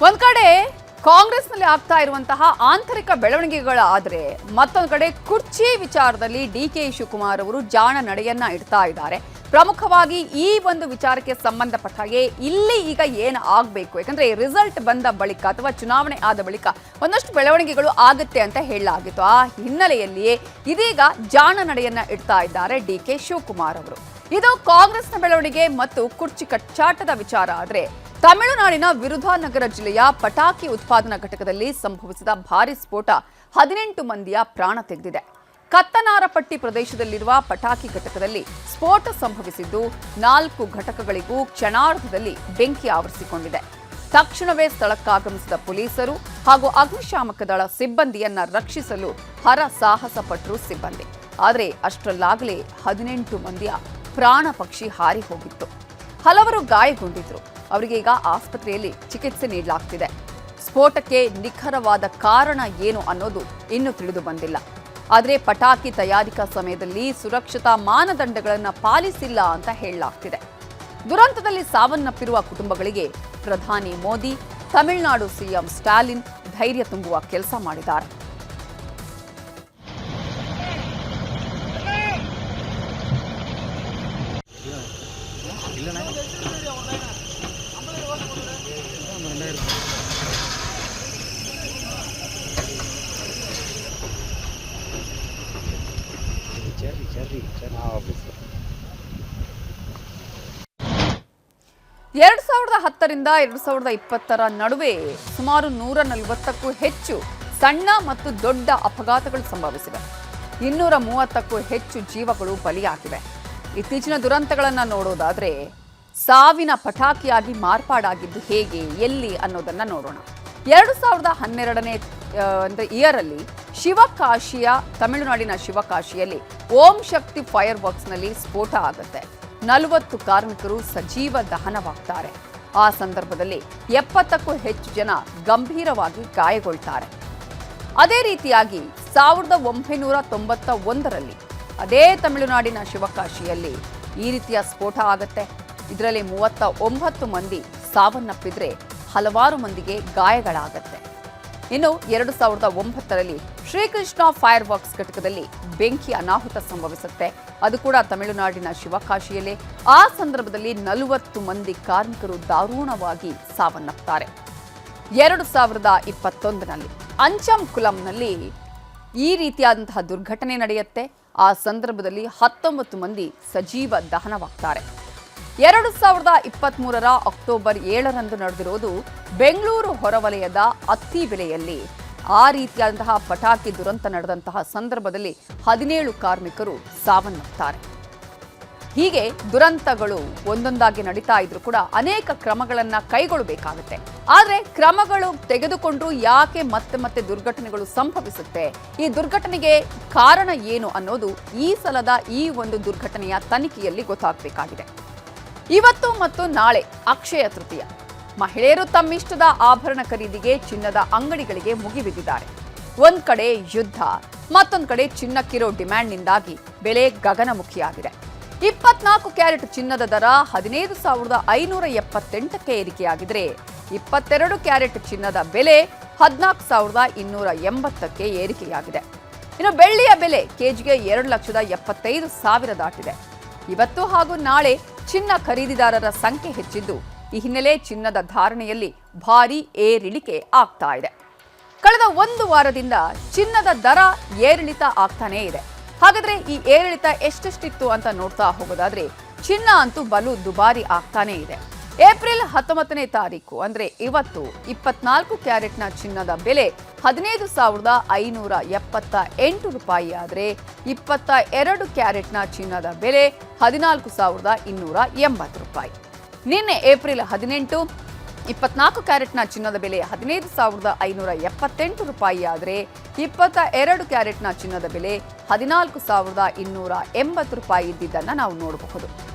ಒಂದ್ ಕಡೆ ಕಾಂಗ್ರೆಸ್ನಲ್ಲಿ ಆಗ್ತಾ ಇರುವಂತಹ ಆಂತರಿಕ ಬೆಳವಣಿಗೆಗಳಾದ್ರೆ ಮತ್ತೊಂದು ಕಡೆ ಕುರ್ಚಿ ವಿಚಾರದಲ್ಲಿ ಡಿಕೆ ಶಿವಕುಮಾರ್ ಅವರು ಜಾಣ ನಡೆಯನ್ನ ಇಡ್ತಾ ಇದ್ದಾರೆ. ಪ್ರಮುಖವಾಗಿ ಈ ಒಂದು ವಿಚಾರಕ್ಕೆ ಸಂಬಂಧಪಟ್ಟ ಹಾಗೆ ಇಲ್ಲಿ ಈಗ ಏನು ಆಗಬೇಕು, ಯಾಕಂದ್ರೆ ರಿಸಲ್ಟ್ ಬಂದ ಬಳಿಕ ಅಥವಾ ಚುನಾವಣೆ ಆದ ಬಳಿಕ ಒಂದಷ್ಟು ಬೆಳವಣಿಗೆಗಳು ಆಗುತ್ತೆ ಅಂತ ಹೇಳಲಾಗಿತ್ತು. ಆ ಹಿನ್ನೆಲೆಯಲ್ಲಿಯೇ ಇದೀಗ ಜಾಣ ನಡೆಯನ್ನ ಇಡ್ತಾ ಇದ್ದಾರೆ ಡಿಕೆ ಶಿವಕುಮಾರ್ ಅವರು. ಇದು ಕಾಂಗ್ರೆಸ್ನ ಬೆಳವಣಿಗೆ ಮತ್ತು ಕುರ್ಚಿ ಕಚ್ಚಾಟದ ವಿಚಾರ ಆದ್ರೆ, ತಮಿಳುನಾಡಿನ ವಿರುಧುನಗರ ಜಿಲ್ಲೆಯ ಪಟಾಕಿ ಉತ್ಪಾದನಾ ಘಟಕದಲ್ಲಿ ಸಂಭವಿಸಿದ ಭಾರೀ ಸ್ಫೋಟ 18 ಮಂದಿಯ ಪ್ರಾಣ ತೆಗೆದಿದೆ. ಕತ್ತನಾರಪಟ್ಟಿ ಪ್ರದೇಶದಲ್ಲಿರುವ ಪಟಾಕಿ ಘಟಕದಲ್ಲಿ ಸ್ಫೋಟ ಸಂಭವಿಸಿದ್ದು 4 ಘಟಕಗಳಿಗೂ ಕ್ಷಣಾರ್ಧದಲ್ಲಿ ಬೆಂಕಿ ಆವರಿಸಿಕೊಂಡಿದೆ. ತಕ್ಷಣವೇ ಸ್ಥಳಕ್ಕಾಗಮಿಸಿದ ಪೊಲೀಸರು ಹಾಗೂ ಅಗ್ನಿಶಾಮಕ ದಳ ಸಿಬ್ಬಂದಿಯನ್ನ ರಕ್ಷಿಸಲು ಹರಸಾಹಸ ಪಟ್ಟರು ಸಿಬ್ಬಂದಿ. ಆದರೆ ಅಷ್ಟರಲ್ಲಾಗಲೇ 18 ಮಂದಿಯ ಪ್ರಾಣ ಪಕ್ಷಿ ಹಾರಿ ಹೋಗಿತ್ತು. ಹಲವರು ಗಾಯಗೊಂಡಿದ್ರು. ಅವರಿಗೆ ಈಗ ಆಸ್ಪತ್ರೆಯಲ್ಲಿ ಚಿಕಿತ್ಸೆ ನೀಡಲಾಗ್ತಿದೆ. ಸ್ಫೋಟಕ್ಕೆ ನಿಖರವಾದ ಕಾರಣ ಏನು ಅನ್ನೋದು ಇನ್ನೂ ತಿಳಿದು ಬಂದಿಲ್ಲ. ಆದರೆ ಪಟಾಕಿ ತಯಾರಿಕಾ ಸಮಯದಲ್ಲಿ ಸುರಕ್ಷತಾ ಮಾನದಂಡಗಳನ್ನು ಪಾಲಿಸಿಲ್ಲ ಅಂತ ಹೇಳಲಾಗ್ತಿದೆ. ದುರಂತದಲ್ಲಿ ಸಾವನ್ನಪ್ಪಿರುವ ಕುಟುಂಬಗಳಿಗೆ ಪ್ರಧಾನಿ ಮೋದಿ, ತಮಿಳುನಾಡು ಸಿಎಂ ಸ್ಟಾಲಿನ್ ಧೈರ್ಯ ತುಂಬುವ ಕೆಲಸ ಮಾಡಿದ್ದಾರೆ. ಎರಡು 2010ರಿಂದ 2020 ನಡುವೆ ಸುಮಾರು 140ಕ್ಕೂ ಹೆಚ್ಚು ಸಣ್ಣ ಮತ್ತು ದೊಡ್ಡ ಅಪಘಾತಗಳು ಸಂಭವಿಸಿವೆ. 230ಕ್ಕೂ ಹೆಚ್ಚು ಜೀವಗಳು ಬಲಿಯಾಗಿವೆ. ಇತ್ತೀಚಿನ ದುರಂತಗಳನ್ನು ನೋಡೋದಾದ್ರೆ ಸಾವಿನ ಪಟಾಕಿಯಾಗಿ ಮಾರ್ಪಾಡಾಗಿದ್ದು ಹೇಗೆ, ಎಲ್ಲಿ ಅನ್ನೋದನ್ನ ನೋಡೋಣ. 2012ನೇ ಇಯರಲ್ಲಿ ಶಿವಕಾಶಿಯ ತಮಿಳುನಾಡಿನ ಶಿವಕಾಶಿಯಲ್ಲಿ ಓಂ ಶಕ್ತಿ ಫೈರ್ ವರ್ಕ್ಸ್ನಲ್ಲಿ ಸ್ಫೋಟ ಆಗುತ್ತೆ. 40 ಕಾರ್ಮಿಕರು ಸಜೀವ ದಹನವಾಗ್ತಾರೆ. ಆ ಸಂದರ್ಭದಲ್ಲಿ 70ಕ್ಕೂ ಹೆಚ್ಚು ಜನ ಗಂಭೀರವಾಗಿ ಗಾಯಗೊಳ್ತಾರೆ. ಅದೇ ರೀತಿಯಾಗಿ 1991ರಲ್ಲಿ ಅದೇ ತಮಿಳುನಾಡಿನ ಶಿವಕಾಶಿಯಲ್ಲಿ ಈ ರೀತಿಯ ಸ್ಫೋಟ ಆಗುತ್ತೆ. ಇದರಲ್ಲಿ 39 ಮಂದಿ ಸಾವನ್ನಪ್ಪಿದ್ರೆ ಹಲವಾರು ಮಂದಿಗೆ ಗಾಯಗಳಾಗತ್ತೆ. ಇನ್ನು 2009ರಲ್ಲಿ ಶ್ರೀಕೃಷ್ಣ ಫೈರ್ ವರ್ಕ್ಸ್ ಘಟಕದಲ್ಲಿ ಬೆಂಕಿ ಅನಾಹುತ ಸಂಭವಿಸುತ್ತೆ. ಅದು ಕೂಡ ತಮಿಳುನಾಡಿನ ಶಿವಕಾಶಿಯಲ್ಲೇ. ಆ ಸಂದರ್ಭದಲ್ಲಿ 40 ಮಂದಿ ಕಾರ್ಮಿಕರು ದಾರುಣವಾಗಿ ಸಾವನ್ನಪ್ತಾರೆ. 2021ನಲ್ಲಿ ಅಂಚಂಕುಲಂನಲ್ಲಿ ಈ ರೀತಿಯಾದಂತಹ ದುರ್ಘಟನೆ ನಡೆಯುತ್ತೆ. ಆ ಸಂದರ್ಭದಲ್ಲಿ 19 ಮಂದಿ ಸಜೀವ ದಹನವಾಗ್ತಾರೆ. 2023ರ ಅಕ್ಟೋಬರ್ 7ರಂದು ನಡೆದಿರೋದು ಬೆಂಗಳೂರು ಹೊರವಲಯದ ಅತ್ತಿಬೆಲೆಯಲ್ಲಿ. ಆ ರೀತಿಯಾದಂತಹ ಪಟಾಕಿ ದುರಂತ ನಡೆದಂತಹ ಸಂದರ್ಭದಲ್ಲಿ 17 ಕಾರ್ಮಿಕರು ಸಾವನ್ನಪ್ತಾರೆ. ಹೀಗೆ ದುರಂತಗಳು ಒಂದೊಂದಾಗಿ ನಡೀತಾ ಇದ್ರು ಕೂಡ ಅನೇಕ ಕ್ರಮಗಳನ್ನು ಕೈಗೊಳ್ಳಬೇಕಾಗುತ್ತೆ. ಆದರೆ ಕ್ರಮಗಳು ತೆಗೆದುಕೊಂಡ್ರು ಯಾಕೆ ಮತ್ತೆ ಮತ್ತೆ ದುರ್ಘಟನೆಗಳು ಸಂಭವಿಸುತ್ತೆ, ಈ ದುರ್ಘಟನೆಗೆ ಕಾರಣ ಏನು ಅನ್ನೋದು ಈ ಸಲದ ಈ ಒಂದು ದುರ್ಘಟನೆಯ ತನಿಖೆಯಲ್ಲಿ ಗೊತ್ತಾಗಬೇಕಾಗಿದೆ. ಇವತ್ತು ಮತ್ತು ನಾಳೆ ಅಕ್ಷಯ ತೃತೀಯ. ಮಹಿಳೆಯರು ತಮ್ಮಿಷ್ಟದ ಆಭರಣ ಖರೀದಿಗೆ ಚಿನ್ನದ ಅಂಗಡಿಗಳಿಗೆ ಮುಗಿಬಿದ್ದಿದ್ದಾರೆ. ಒಂದ್ ಕಡೆ ಯುದ್ಧ, ಮತ್ತೊಂದು ಕಡೆ ಚಿನ್ನಕ್ಕಿರೋ ಡಿಮ್ಯಾಂಡ್ನಿಂದಾಗಿ ಬೆಲೆ ಗಗನಮುಖಿಯಾಗಿದೆ. 24 ಕ್ಯಾರೆಟ್ ಚಿನ್ನದ ದರ 15,578ಕ್ಕೆ ಏರಿಕೆಯಾಗಿದ್ರೆ 22 ಕ್ಯಾರೆಟ್ ಚಿನ್ನದ ಬೆಲೆ 14,280ಕ್ಕೆ ಏರಿಕೆಯಾಗಿದೆ. ಇನ್ನು ಬೆಳ್ಳಿಯ ಬೆಲೆ ಕೆಜಿಗೆ 2,75,000 ದಾಟಿದೆ. ಇವತ್ತು ಹಾಗೂ ನಾಳೆ ಚಿನ್ನ ಖರೀದಿದಾರರ ಸಂಖ್ಯೆ ಹೆಚ್ಚಿದ್ದು, ಈ ಹಿನ್ನೆಲೆ ಚಿನ್ನದ ಧಾರಣೆಯಲ್ಲಿ ಭಾರೀ ಏರಿಳಿಕೆ ಆಗ್ತಾ ಇದೆ. ಕಳೆದ ಒಂದು ವಾರದಿಂದ ಚಿನ್ನದ ದರ ಏರಿಳಿತ ಆಗ್ತಾನೇ ಇದೆ. ಹಾಗಾದ್ರೆ ಈ ಏರಿಳಿತ ಎಷ್ಟೆಷ್ಟಿತ್ತು ಅಂತ ನೋಡ್ತಾ ಹೋಗೋದಾದ್ರೆ ಚಿನ್ನ ಅಂತೂ ಬಲು ದುಬಾರಿ ಆಗ್ತಾನೇ ಇದೆ. ಏಪ್ರಿಲ್ 19ನೇ ತಾರೀಕು ಅಂದ್ರೆ ಇವತ್ತು 24 ಕ್ಯಾರೆಟ್ನ ಚಿನ್ನದ ಬೆಲೆ 15,578 ರೂಪಾಯಿ ಆದರೆ 22 ಕ್ಯಾರೆಟ್ನ ಚಿನ್ನದ ಬೆಲೆ 14,280 ರೂಪಾಯಿ. ನಿನ್ನೆ ಏಪ್ರಿಲ್ 18 24 ಕ್ಯಾರೆಟ್ನ ಚಿನ್ನದ ಬೆಲೆ 15,578 ರೂಪಾಯಿ ಆದರೆ 22 ಕ್ಯಾರೆಟ್ನ ಚಿನ್ನದ ಬೆಲೆ 14,280 ರೂಪಾಯಿ ಇದ್ದಿದ್ದನ್ನು ನಾವು ನೋಡಬಹುದು.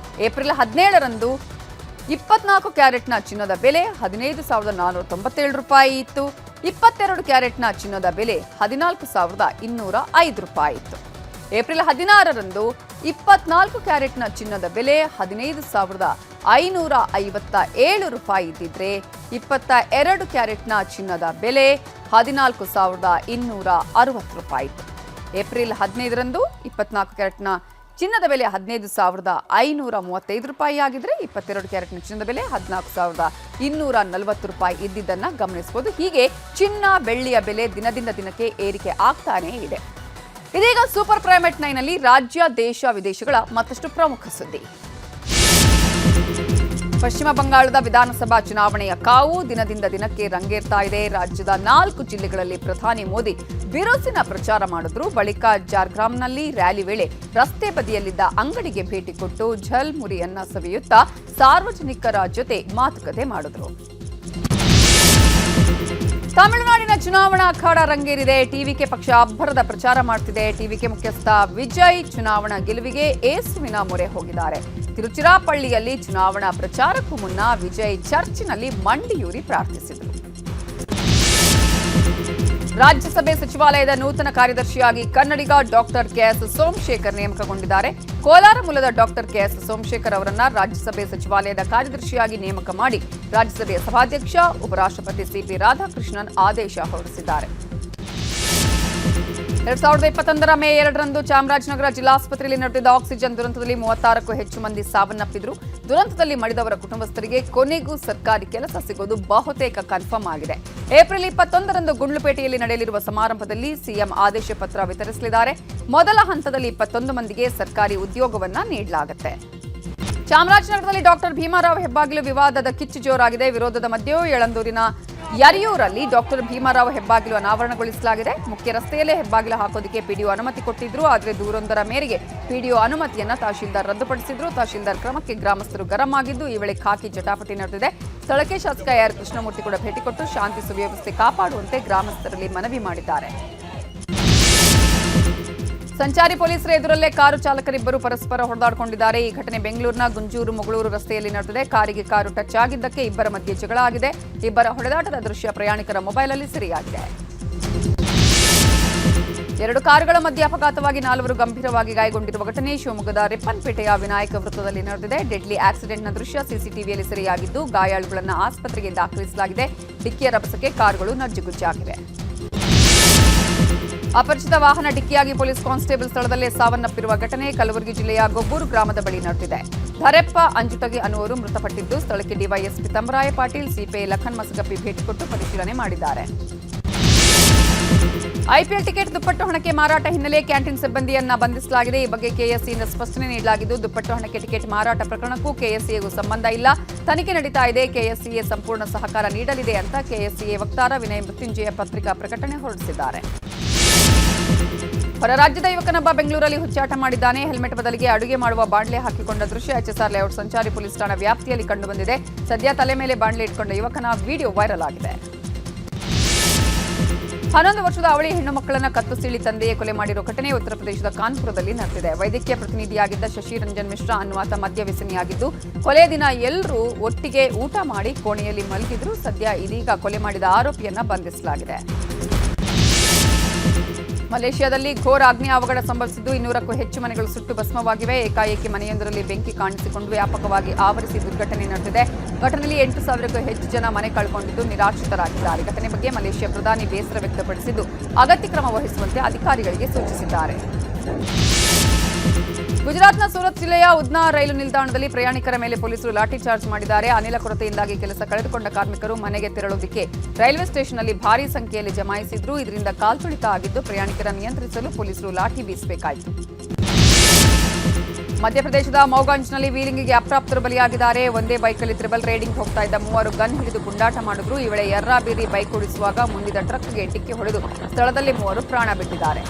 ಏಪ್ರಿಲ್ 17ರಂದು 24 ಕ್ಯಾರೆಟ್ನ ಚಿನ್ನದ ಬೆಲೆ 15,497 ರೂಪಾಯಿ ಇತ್ತು. 22 ಕ್ಯಾರೆಟ್ನ ಚಿನ್ನದ ಬೆಲೆ 14,205 ರೂಪಾಯಿ ಇತ್ತು. ಏಪ್ರಿಲ್ 16ರಂದು 24 ಕ್ಯಾರೆಟ್ನ ಚಿನ್ನದ ಬೆಲೆ 15,557 ರೂಪಾಯಿ ಇದ್ದಿದ್ರೆ 22 ಕ್ಯಾರೆಟ್ನ ಚಿನ್ನದ ಬೆಲೆ 14,260 ರೂಪಾಯಿ ಇತ್ತು. ಏಪ್ರಿಲ್ 15ರಂದು 24 ಕ್ಯಾರೆಟ್ನ ಚಿನ್ನದ ಬೆಲೆ 15,535 ರೂಪಾಯಿ ಆಗಿದ್ರೆ 22 ಕ್ಯಾರೆಟ್ನ ಚಿನ್ನದ ಬೆಲೆ 14,240 ರೂಪಾಯಿ ಇದ್ದಿದ್ದನ್ನ ಗಮನಿಸಬಹುದು. ಹೀಗೆ ಚಿನ್ನ ಬೆಳ್ಳಿಯ ಬೆಲೆ ದಿನದಿಂದ ದಿನಕ್ಕೆ ಏರಿಕೆ ಆಗ್ತಾನೇ ಇದೆ. ಇದೀಗ ಸೂಪರ್ ಪ್ರೈಮ್ ಅಟ್ 9 ನಲ್ಲಿ ರಾಜ್ಯ, ದೇಶ, ವಿದೇಶಗಳ ಮತ್ತಷ್ಟು ಪ್ರಮುಖ ಸುದ್ದಿ. ಪಶ್ಚಿಮ ಬಂಗಾಳದ ವಿಧಾನಸಭಾ ಚುನಾವಣೆಯ ಕಾವು ದಿನದಿಂದ ದಿನಕ್ಕೆ ರಂಗೇರ್ತಾ ಇದೆ. ರಾಜ್ಯದ 4 ಜಿಲ್ಲೆಗಳಲ್ಲಿ ಪ್ರಧಾನಿ ಮೋದಿ ಬಿರುಸಿನ ಪ್ರಚಾರ ಮಾಡಿದ್ರು. ಬಳಿಕ ಜಾರ್ಗ್ರಾಮ್ನಲ್ಲಿ ರ್ಯಾಲಿ ವೇಳೆ ರಸ್ತೆ ಬದಿಯಲ್ಲಿದ್ದ ಅಂಗಡಿಗೆ ಭೇಟಿ ಕೊಟ್ಟು ಝಲ್ಮುರಿಯನ್ನ ಸವಿಯುತ್ತಾ ಸಾರ್ವಜನಿಕರ ಜೊತೆ ಮಾತುಕತೆ ಮಾಡಿದ್ರು. ತಮಿಳುನಾಡಿನ ಚುನಾವಣಾ ಅಖಾಡ ರಂಗೇರಿದೆ. ಟಿವಿಕೆ ಪಕ್ಷ ಅಬ್ಬರದ ಪ್ರಚಾರ ಮಾಡುತ್ತಿದೆ. ಟಿವಿಕೆ ಮುಖ್ಯಸ್ಥ ವಿಜಯ್ ಚುನಾವಣಾ ಗೆಲುವಿಗೆ ಏಸುವಿನ ಮೊರೆ ಹೋಗಿದ್ದಾರೆ. ತಿರುಚಿರಾಪಳ್ಳಿಯಲ್ಲಿ ಚುನಾವಣಾ ಪ್ರಚಾರಕ್ಕೂ ಮುನ್ನ ವಿಜಯ್ ಚರ್ಚಿನಲ್ಲಿ ಮಂಡಿಯೂರಿ ಪ್ರಾರ್ಥಿಸಿದರು. ರಾಜ್ಯಸಭೆ ಸಚಿವಾಲಯದ ನೂತನ ಕಾರ್ಯದರ್ಶಿಯಾಗಿ ಕನ್ನಡಿಗ ಡಾಕ್ಟರ್ ಕೆಎಸ್ ಸೋಮಶೇಖರ್ ನೇಮಕಗೊಂಡಿದ್ದಾರೆ. ಕೋಲಾರ ಮೂಲದ ಡಾಕ್ಟರ್ ಕೆಎಸ್ ಸೋಮಶೇಖರ್ ಅವರನ್ನ ರಾಜ್ಯಸಭೆ ಸಚಿವಾಲಯದ ಕಾರ್ಯದರ್ಶಿಯಾಗಿ ನೇಮಕ ಮಾಡಿ ರಾಜ್ಯಸಭೆಯ ಸಭಾಧ್ಯಕ್ಷ ಉಪರಾಷ್ಟ್ರಪತಿ ಸಿಪಿ ರಾಧಾಕೃಷ್ಣನ್ ಆದೇಶ ಹೊರಡಿಸಿದ್ದಾರೆ. 2021 ಮೇ 2ರಂದು ಚಾಮರಾಜನಗರ ಜಿಲ್ಲಾಸ್ಪತ್ರೆಯಲ್ಲಿ ನಡೆದಿದ್ದ ಆಕ್ಸಿಜನ್ ದುರಂತದಲ್ಲಿ 36ಕ್ಕೂ ಹೆಚ್ಚು ಮಂದಿ ಸಾವನ್ನಪ್ಪಿದ್ರು. ದುರಂತದಲ್ಲಿ ಮಡಿದವರ ಕುಟುಂಬಸ್ಥರಿಗೆ ಕೊನೆಗೂ ಸರ್ಕಾರಿ ಕೆಲಸ ಸಿಗೋದು ಬಹುತೇಕ ಕನ್ಫರ್ಮ್ ಆಗಿದೆ. ಏಪ್ರಿಲ್ 21ರಂದು ಗುಂಡ್ಲುಪೇಟೆಯಲ್ಲಿ ನಡೆಯಲಿರುವ ಸಮಾರಂಭದಲ್ಲಿ ಸಿಎಂ ಆದೇಶ ಪತ್ರ ವಿತರಿಸಲಿದ್ದಾರೆ. ಮೊದಲ ಹಂತದಲ್ಲಿ 21 ಮಂದಿಗೆ ಸರ್ಕಾರಿ ಉದ್ಯೋಗವನ್ನ ನೀಡಲಾಗುತ್ತೆ. ಚಾಮರಾಜನಗರದಲ್ಲಿ ಡಾಕ್ಟರ್ ಭೀಮಾರಾವ್ ಹೆಬ್ಬಾಗಿಲು ವಿವಾದದ ಕಿಚ್ಚು ಜೋರಾಗಿದೆ. ವಿರೋಧದ ಮಧ್ಯೆಯೂ ಯಳಂದೂರಿನ ಯರಿಯೂರಲ್ಲಿ ಡಾಕ್ಟರ್ ಭೀಮಾರಾವ್ ಹೆಬ್ಬಾಗಿಲು ಅನಾವರಣಗೊಳಿಸಲಾಗಿದೆ. ಮುಖ್ಯ ರಸ್ತೆಯಲ್ಲೇ ಹೆಬ್ಬಾಗಿಲು ಹಾಕೋದಕ್ಕೆ ಪಿಡಿಒ ಅನುಮತಿ ಕೊಟ್ಟಿದ್ರು. ಆದರೆ ದೂರೊಂದರ ಮೇರೆಗೆ ಪಿಡಿಒ ಅನುಮತಿಯನ್ನ ತಹಶೀಲ್ದಾರ್ ರದ್ದುಪಡಿಸಿದ್ರು. ತಹಶೀಲ್ದಾರ್ ಕ್ರಮಕ್ಕೆ ಗ್ರಾಮಸ್ಥರು ಗರಂ ಆಗಿದ್ದು ಈ ವೇಳೆ ಖಾಕಿ ಜಟಾಪಟಿ ನಡೆದಿದೆ. ಸ್ಥಳಕ್ಕೆ ಶಾಸಕ ಆರ್ ಕೃಷ್ಣಮೂರ್ತಿ ಕೂಡ ಭೇಟಿ ಕೊಟ್ಟು ಶಾಂತಿ ಸುವ್ಯವಸ್ಥೆ ಕಾಪಾಡುವಂತೆ ಗ್ರಾಮಸ್ಥರಲ್ಲಿ ಮನವಿ ಮಾಡಿದ್ದಾರೆ. ಸಂಚಾರಿ ಪೊಲೀಸರ ಎದುರಲ್ಲೇ ಕಾರು ಚಾಲಕರಿಬ್ಬರು ಪರಸ್ಪರ ಹೊಡೆದಾಡಿಕೊಂಡಿದ್ದಾರೆ. ಈ ಘಟನೆ ಬೆಂಗಳೂರಿನ ಗುಂಜೂರು ಮುಗಳೂರು ರಸ್ತೆಯಲ್ಲಿ ನಡೆದಿದೆ. ಕಾರಿಗೆ ಕಾರು ಟಚ್ ಆಗಿದ್ದಕ್ಕೆ ಇಬ್ಬರ ಮಧ್ಯೆ ಜಗಳ ಆಗಿದೆ. ಇಬ್ಬರ ಹೊಡೆದಾಟದ ದೃಶ್ಯ ಪ್ರಯಾಣಿಕರ ಮೊಬೈಲ್ನಲ್ಲಿ ಸೆರೆಯಾಗಿದೆ. 2 ಕಾರುಗಳ ಮಧ್ಯೆ ಅಪಘಾತವಾಗಿ 4 ಗಂಭೀರವಾಗಿ ಗಾಯಗೊಂಡಿರುವ ಘಟನೆ ಶಿವಮೊಗ್ಗದ ರಿಪ್ಪನ್ಪೇಟೆಯ ವಿನಾಯಕ ವೃತ್ತದಲ್ಲಿ ನಡೆದಿದೆ. ಡೆಡ್ಲಿ ಆಕ್ಸಿಡೆಂಟ್ನ ದೃಶ್ಯ ಸಿಸಿಟಿವಿಯಲ್ಲಿ ಸೆರೆಯಾಗಿದ್ದು ಗಾಯಾಳುಗಳನ್ನು ಆಸ್ಪತ್ರೆಗೆ ದಾಖಲಿಸಲಾಗಿದೆ. ಡಿಕ್ಕಿಯ ರಭಸಕ್ಕೆ ಕಾರುಗಳು ನಜ್ಜುಗುಜ್ಜಾಗಿವೆ. ಅಪರಿಚಿತ ವಾಹನ ಡಿಕ್ಕಿಯಾಗಿ ಪೊಲೀಸ್ ಕಾನ್ಸ್ಟೇಬಲ್ ಸ್ಥಳದಲ್ಲೇ ಸಾವನ್ನಪ್ಪಿರುವ ಘಟನೆ ಕಲಬುರಗಿ ಜಿಲ್ಲೆಯ ಗೊಬ್ಬೂರು ಗ್ರಾಮದ ಬಳಿ ನಡೆದಿದೆ. ಧರೆಪ್ಪ ಅಂಜುಟಗಿ ಅನ್ನುವರು ಮೃತಪಟ್ಟಿದ್ದು ಸ್ಥಳಕ್ಕೆ ಡಿವೈಎಸ್ಪಿ ತಮರಾಯ ಪಾಟೀಲ್, ಸಿಪಿಐ ಲಖನ್ ಮಸಗಪ್ಪಿ ಭೇಟಿ ಕೊಟ್ಟು ಪರಿಶೀಲನೆ ಮಾಡಿದ್ದಾರೆ. ಐಪಿಎಲ್ ಟಿಕೆಟ್ ದುಪ್ಪಟ್ಟು ಹಣಕ್ಕೆ ಮಾರಾಟ ಹಿನ್ನೆಲೆ ಕ್ಯಾಂಟೀನ್ ಸಿಬ್ಬಂದಿಯನ್ನ ಬಂಧಿಸಲಾಗಿದೆ. ಈ ಬಗ್ಗೆ ಕೆಎಸ್ಸಿಯಿಂದ ಸ್ಪಷ್ಟನೆ ನೀಡಲಾಗಿದ್ದು ದುಪ್ಪಟ್ಟು ಹಣಕ್ಕೆ ಟಿಕೆಟ್ ಮಾರಾಟ ಪ್ರಕರಣಕ್ಕೂ ಕೆಎಸ್ಸಿಗೂ ಸಂಬಂಧ ಇಲ್ಲ, ತನಿಖೆ ನಡೀತಾ ಇದೆ, ಕೆಎಸ್ಸಿಎ ಸಂಪೂರ್ಣ ಸಹಕಾರ ನೀಡಲಿದೆ ಅಂತ ಕೆಎಸ್ಸಿಎ ವಕ್ತಾರ ವಿನಯ್ ಮೃತ್ಯುಂಜಯ ಪತ್ರಿಕಾ ಪ್ರಕಟಣೆ ಹೊರಡಿಸಿದ್ದಾರೆ. ಹೊರ ರಾಜ್ಯದ ಯುವಕನೊಬ್ಬ ಬೆಂಗಳೂರಲ್ಲಿ ಹುಚ್ಚಾಟ ಮಾಡಿದ್ದಾನೆ. ಹೆಲ್ಮೆಟ್ ಬದಲಿಗೆ ಅಡುಗೆ ಮಾಡುವ ಬಾಂಡ್ಲೆ ಹಾಕಿಕೊಂಡ ದೃಶ್ಯ ಎಚ್ಎಸ್ಆರ್ ಲೇಔಟ್ ಸಂಚಾರಿ ಪೊಲೀಸ್ ಠಾಣಾ ವ್ಯಾಪ್ತಿಯಲ್ಲಿ ಕಂಡುಬಂದಿದೆ. ಸದ್ಯ ತಲೆ ಮೇಲೆ ಬಾಂಡ್ಲೆ ಇಟ್ಕೊಂಡ ಯುವಕನ ವಿಡಿಯೋ ವೈರಲ್ ಆಗಿದೆ. 11 ವರ್ಷದ ಅವಳಿ ಹೆಣ್ಣು ಮಕ್ಕಳನ್ನ ಕತ್ತು ಸೀಳಿ ತಂದೆಯೇ ಕೊಲೆ ಮಾಡಿರುವ ಘಟನೆ ಉತ್ತರ ಪ್ರದೇಶದ ಕಾನ್ಪುರದಲ್ಲಿ ನಡೆದಿದೆ. ವೈದ್ಯಕೀಯ ಪ್ರತಿನಿಧಿಯಾಗಿದ್ದ ಶಶಿರಂಜನ್ ಮಿಶ್ರಾ ಅನ್ನುವಾತ ಮದ್ಯ ವ್ಯಸನಿಯಾಗಿದ್ದು ಕೊಲೆ ದಿನ ಎಲ್ಲರೂ ಒಟ್ಟಿಗೆ ಊಟ ಮಾಡಿ ಕೋಣೆಯಲ್ಲಿ ಮಲಗಿದ್ರು. ಸದ್ಯ ಇದೀಗ ಕೊಲೆ ಮಾಡಿದ ಆರೋಪಿಯನ್ನ ಬಂಧಿಸಲಾಗಿದೆ. ಮಲೇಷ್ಯಾದಲ್ಲಿ ಘೋರ ಅಗ್ನಿ ಅವಘಡ ಸಂಭವಿಸಿದ್ದು 200ಕ್ಕೂ ಹೆಚ್ಚು ಮನೆಗಳು ಸುಟ್ಟು ಭಸ್ಮವಾಗಿವೆ. ಏಕಾಏಕಿ ಮನೆಯೊಂದರಲ್ಲಿ ಬೆಂಕಿ ಕಾಣಿಸಿಕೊಂಡು ವ್ಯಾಪಕವಾಗಿ ಆವರಿಸಿ ದುರ್ಘಟನೆ ನಡೆದಿದೆ. ಘಟನೆಯಲ್ಲಿ 8,000ಕ್ಕೂ ಹೆಚ್ಚು ಜನ ಮನೆ ಕಳ್ಕೊಂಡಿದ್ದು ನಿರಾಶ್ರಿತರಾಗಿದ್ದಾರೆ. ಘಟನೆ ಬಗ್ಗೆ ಮಲೇಷ್ಯಾ ಪ್ರಧಾನಿ ಬೇಸರ ವ್ಯಕ್ತಪಡಿಸಿದ್ದು ಅಗತ್ಯ ಕ್ರಮ ವಹಿಸುವಂತೆ ಅಧಿಕಾರಿಗಳಿಗೆ ಸೂಚಿಸಿದ್ದಾರೆ. ಗುಜರಾತ್ನ ಸೂರತ್ ಜಿಲ್ಲೆಯ ಉದ್ನಾ ರೈಲು ನಿಲ್ದಾಣದಲ್ಲಿ ಪ್ರಯಾಣಿಕರ ಮೇಲೆ ಪೊಲೀಸರು ಲಾಠಿ ಚಾರ್ಜ್ ಮಾಡಿದ್ದಾರೆ. ಅನಿಲ ಕೊರತೆಯಿಂದಾಗಿ ಕೆಲಸ ಕಳೆದುಕೊಂಡ ಕಾರ್ಮಿಕರು ಮನೆಗೆ ತೆರಳುವುದಕ್ಕೆ ರೈಲ್ವೆ ಸ್ಟೇಷನ್ನಲ್ಲಿ ಭಾರೀ ಸಂಖ್ಯೆಯಲ್ಲಿ ಜಮಾಯಿಸಿದ್ರು. ಇದರಿಂದ ಕಾಲ್ತುಳಿತ ಆಗಿದ್ದು ಪ್ರಯಾಣಿಕರ ನಿಯಂತ್ರಿಸಲು ಪೊಲೀಸರು ಲಾಠಿ ಬೀಸಬೇಕಾಯಿತು. ಮಧ್ಯಪ್ರದೇಶದ ಮೌಗಂಜ್ನಲ್ಲಿ ವೀಲಿಂಗಿಗೆ ಅಪ್ರಾಪ್ತರು ಬಲಿಯಾಗಿದ್ದಾರೆ. ಒಂದೇ ಬೈಕಲ್ಲಿ ಟ್ರಿಬಲ್ ರೈಡಿಂಗ್ ಹೋಗ್ತಾ ಇದ್ದ 3 ಗನ್ ಹಿಡಿದು ಗುಂಡಾಟ ಮಾಡಿದ್ರು. ಈ ವೇಳೆ ಯರ್ರಾ ಬೀರಿ ಬೈಕ್ ಓಡಿಸುವಾಗ ಮುಂದಿದ ಟ್ರಕ್ಗೆ ಡಿಕ್ಕಿ ಹೊಡೆದು ಸ್ಥಳದಲ್ಲಿ 3 ಪ್ರಾಣ ಬಿಟ್ಟಿದ್ದಾರೆ.